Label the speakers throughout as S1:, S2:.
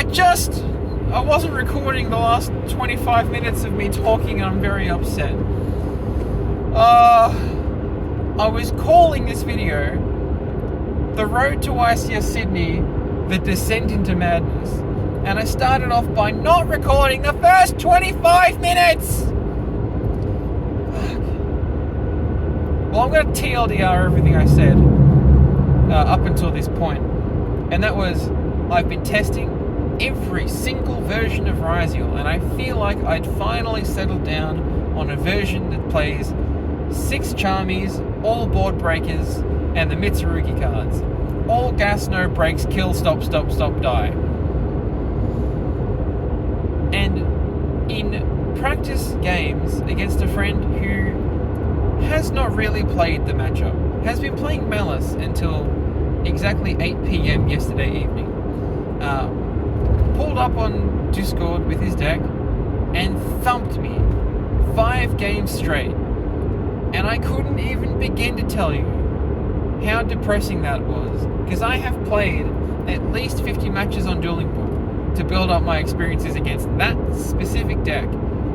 S1: I wasn't recording the last 25 minutes of me talking, and I'm very upset. I was calling this video The Road to YCS Sydney, The Descent into Madness. And I started off by not recording the first 25 minutes! Fuck. Well, I'm going to TLDR everything I said up until this point. And that was, I've been testing every single version of Ryziel, and I feel like I'd finally settled down on a version that plays 6 Charmies, all board breakers, and the Mitsurugi cards. All gas, no brakes, kill, stop, die. And in practice games against a friend who has not really played the matchup, has been playing Malice until exactly 8 p.m. yesterday evening, pulled up on Discord with his deck and thumped me 5 games straight. And I couldn't even begin to tell you how depressing that was, because I have played at least 50 matches on Dueling Pool to build up my experiences against that specific deck,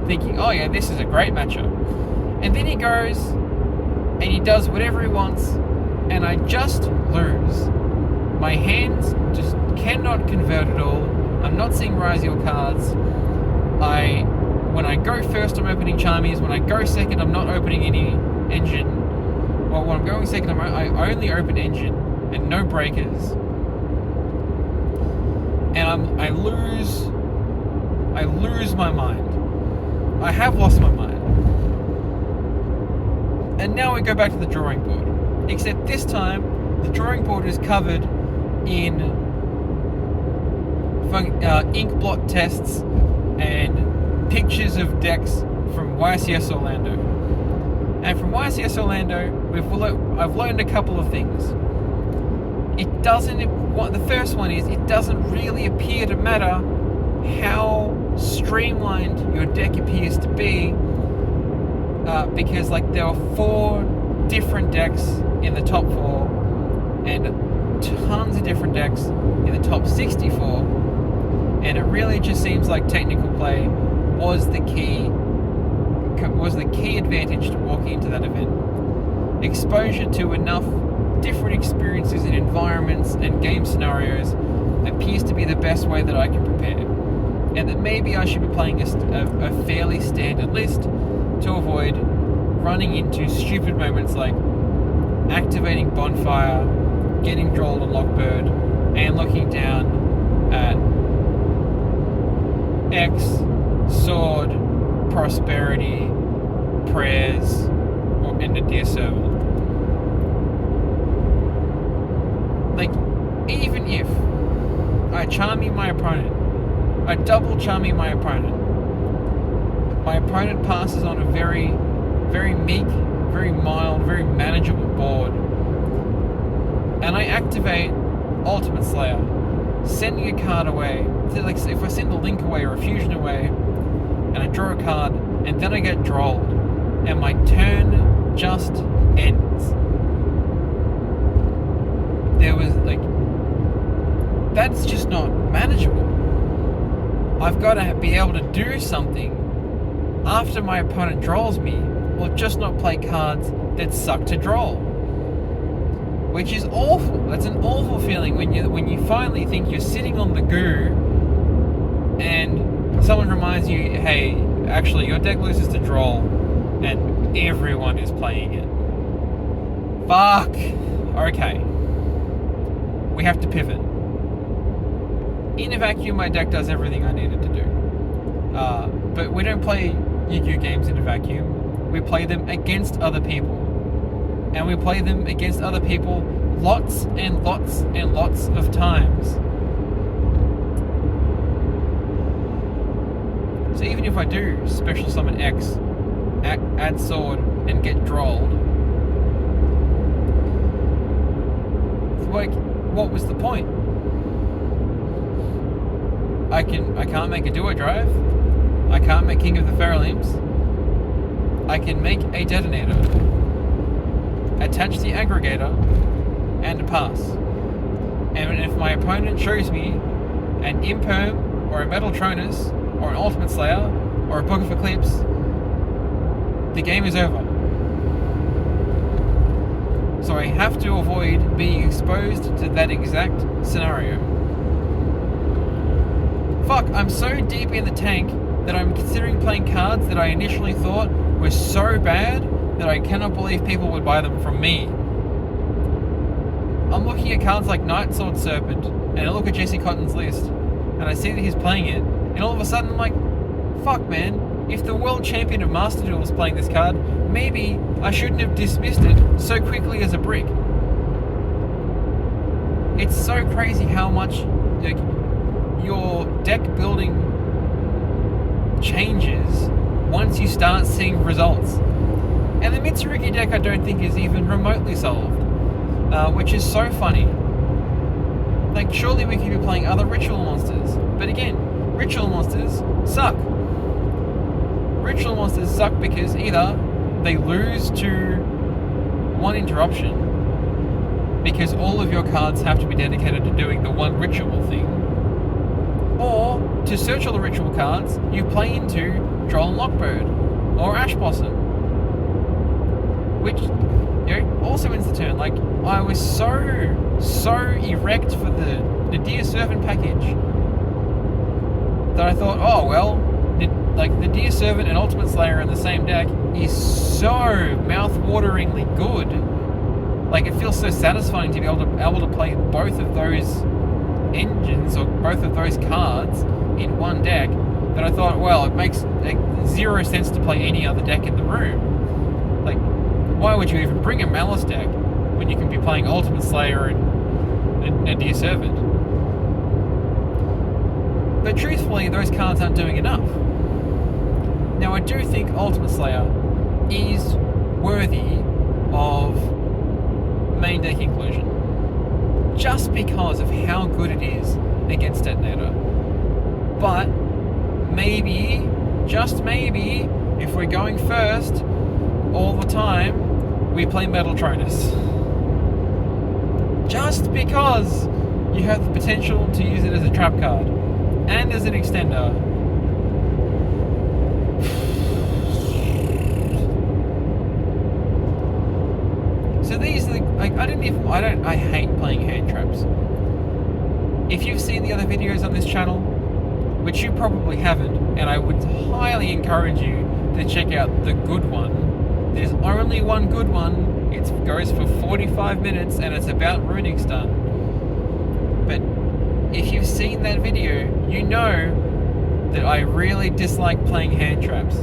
S1: thinking, oh yeah, this is a great matchup. And then he goes and he does whatever he wants, and I just lose. My hands just cannot convert at all. I'm not seeing Ryziel cards. When I go first, I'm opening Charmies. When I go second, I'm not opening any engine. Well, when I'm going second, I only open engine and no breakers. And I lose my mind. I have lost my mind. And now we go back to the drawing board. Except this time, the drawing board is covered in ink blot tests and pictures of decks from YCS Orlando. And from YCS Orlando, I've learned a couple of things. The first one is, it doesn't really appear to matter how streamlined your deck appears to be, because there are 4 different decks in the top 4 and tons of different decks in the top 64, and it really just seems like technical play was the key advantage to walking into that event. Exposure to enough different experiences in environments and game scenarios appears to be the best way that I can prepare, and that maybe I should be playing a fairly standard list to avoid running into stupid moments like activating Bonfire, getting Drolled on Lockbird, and looking down at X, Sword, Prosperity, Prayers, or End of Dear Server. Even if I Charmy my opponent, I double Charmy my opponent passes on a very, very meek, very mild, very manageable board, and I activate Ultimate Slayer, sending a card away. If I send the Link away or a Fusion away, and I draw a card, and then I get Drolled, and my turn just ends. That's just not manageable. I've got to be able to do something after my opponent Drolls me, or just not play cards that suck to Droll. Which is awful. That's an awful feeling when you finally think you're sitting on the goo, and someone reminds you, hey, actually your deck loses to Droll, and everyone is playing it. Fuck. Okay. We have to pivot. In a vacuum, my deck does everything I needed to do. But we don't play Yu-Gi-Oh games in a vacuum. We play them against other people. And we play them against other people lots and lots and lots of times. So even if I do special summon X, add Sword, and get Drolled, what was the point? I can't make a duo drive. I can't make King of the Feral Imps. I can make a detonator, attach the aggregator, and pass. And if my opponent shows me an Imperm or a Metal Tronus or an Ultimate Slayer or a Book of Eclipse, the game is over. So I have to avoid being exposed to that exact scenario. Fuck, I'm so deep in the tank that I'm considering playing cards that I initially thought were so bad that I cannot believe people would buy them from me. I'm looking at cards like Night Sword Serpent, and I look at Jesse Cotton's list, and I see that he's playing it, and all of a sudden I'm like, fuck man, if the world champion of Master Duel is playing this card, maybe I shouldn't have dismissed it so quickly as a brick. It's so crazy how much your deck building changes once you start seeing results. And the Mitsurugi deck I don't think is even remotely solved, which is so funny. Like, surely we could be playing other ritual monsters, but again, ritual monsters suck. Ritual monsters suck because either they lose to one interruption, because all of your cards have to be dedicated to doing the one ritual thing, or to search all the ritual cards, you play into Droll and Lockbird or Ash Blossom, which also ends the turn. Like, I was so erect for the Nadir Servant package that I thought, oh well, the Deer Servant and Ultimate Slayer in the same deck is so mouth-wateringly good. Like, it feels so satisfying to be able to play both of those engines or both of those cards in one deck that I thought, well, it makes zero sense to play any other deck in the room. Like, why would you even bring a Malice deck when you can be playing Ultimate Slayer and Deer Servant? But truthfully, those cards aren't doing enough. Now, I do think Ultimate Slayer is worthy of main deck inclusion, just because of how good it is against Detonator. But maybe, just maybe, if we're going first all the time, we play Metal Tronus. Just because you have the potential to use it as a trap card and as an extender. So these are I hate playing hand traps. If you've seen the other videos on this channel, which you probably haven't, and I would highly encourage you to check out the good one. There's only one good one. It goes for 45 minutes and it's about Runic Stun. But if you've seen that video, you know that I really dislike playing hand traps.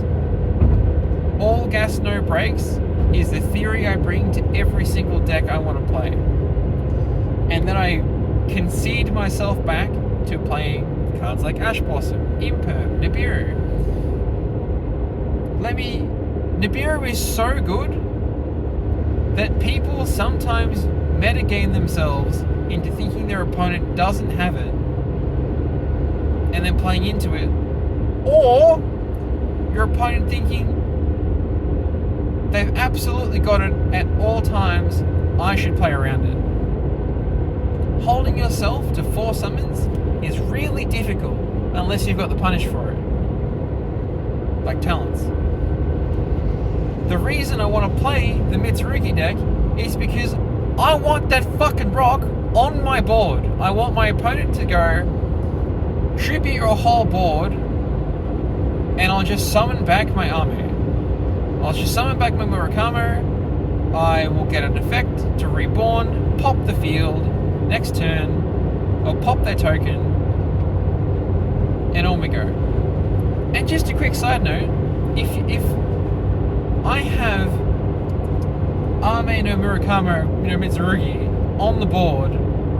S1: All gas, no brakes is the theory I bring to every single deck I want to play. And then I concede myself back to playing cards like Ash Blossom, Imperm, Nibiru. Nibiru is so good that people sometimes metagame themselves into thinking their opponent doesn't have it and then playing into it, or your opponent thinking they've absolutely got it at all times, I should play around it. Holding yourself to 4 summons is really difficult unless you've got the punish for it, like talents. The reason I want to play the Mitsurugi deck is because I want that fucking rock on my board. I want my opponent to go tribute your whole board, and I'll just summon back my army. I'll just summon back my Murakamo. I will get an effect to reborn, pop the field, next turn, I'll pop their token, and on we go. And just a quick side note, if I have Ame no Murakamo no Mitsurugi on the board,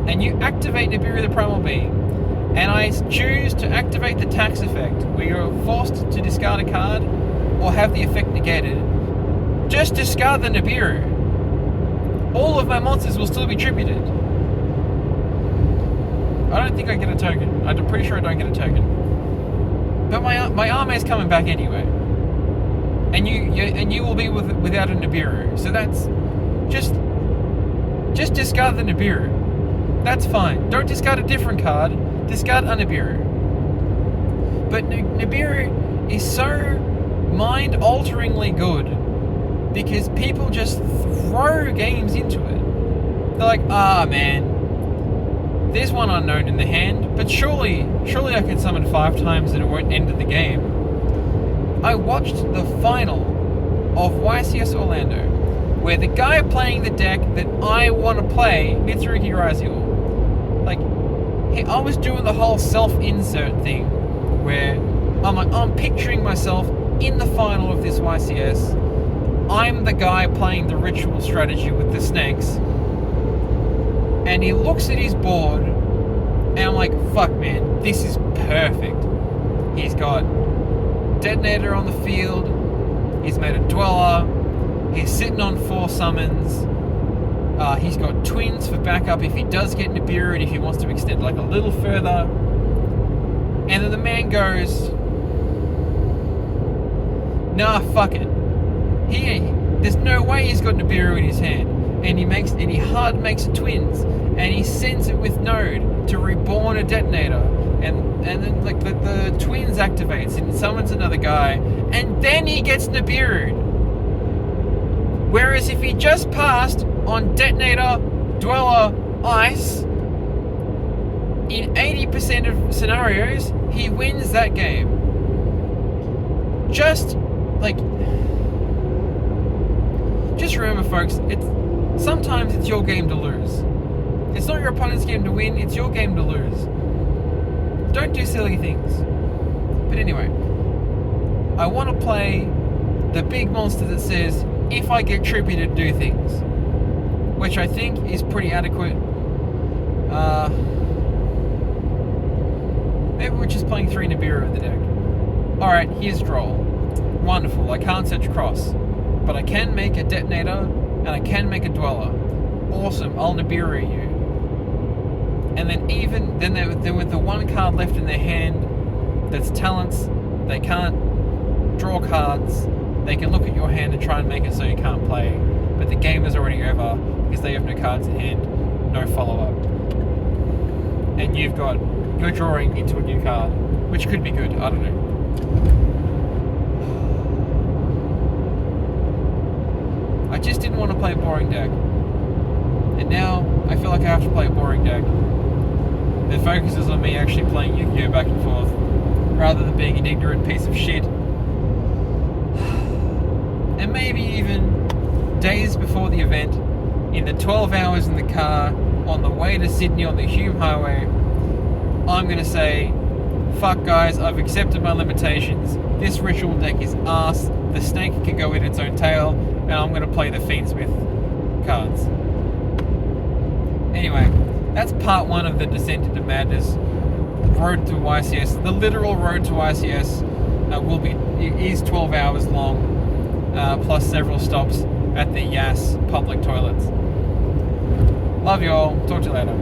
S1: and you activate Nibiru the Primal Being, and I choose to activate the tax effect, where you're forced to discard a card or have the effect negated, just discard the Nibiru. All of my monsters will still be tributed. I don't think I get a token. I'm pretty sure I don't get a token. But my army is coming back anyway, and you will be without a Nibiru. So that's just discard the Nibiru. That's fine. Don't discard a different card. Discard a Nibiru. But Nibiru is so mind-alteringly good because people just throw games into it. They're like, man, there's one unknown in the hand, but surely I can summon 5 times and it won't end the game. I watched the final of YCS Orlando, where the guy playing the deck that I want to play, Mitsurugi Raziel, like, I was doing the whole self-insert thing, where I'm picturing myself in the final of this YCS. I'm the guy playing the ritual strategy with the snakes, and he looks at his board, and I'm like, fuck man, this is perfect. He's got Detonator on the field, he's made a Dweller, he's sitting on 4 summons, he's got Twins for backup if he does get Nibiru and if he wants to extend like a little further. And then the man goes, nah, fuck it. There's no way he's got Nibiru in his hand. And he hard makes a Twins, and he sends it with Node to reborn a Detonator, and then like the Twins activates and summons another guy, and then he gets Nibiru. Whereas if he just passed on Detonator, Dweller, Ice, in 80% of scenarios, he wins that game. Just remember, folks, sometimes it's your game to lose. It's not your opponent's game to win, it's your game to lose. Don't do silly things. But anyway, I want to play the big monster that says, if I get Trippy to do things, which I think is pretty adequate. Maybe we're just playing 3 Nibiru in the deck. Alright, here's Droll. Wonderful, I can't search cross, but I can make a Detonator and I can make a Dweller. Awesome, I'll Nibiru you. And then then with the 1 card left in their hand that's talents, they can't draw cards, they can look at your hand and try and make it so you can't play, but the game is already over because they have no cards in hand, no follow-up. And you're drawing into a new card, which could be good, I don't know. I just didn't want to play a boring deck. And now, I feel like I have to play a boring deck that focuses on me actually playing Yu-Gi-Oh! Back and forth, rather than being an ignorant piece of shit. And maybe even days before the event, in the 12 hours in the car, on the way to Sydney on the Hume Highway, I'm going to say, fuck guys, I've accepted my limitations, this ritual deck is arse, the snake can go in its own tail, and I'm going to play the Fiendsmith cards. Anyway, that's part 1 of the Descent into Madness road to YCS. The literal road to YCS is 12 hours long, plus several stops at the YAS public toilets. Love you all. Talk to you later.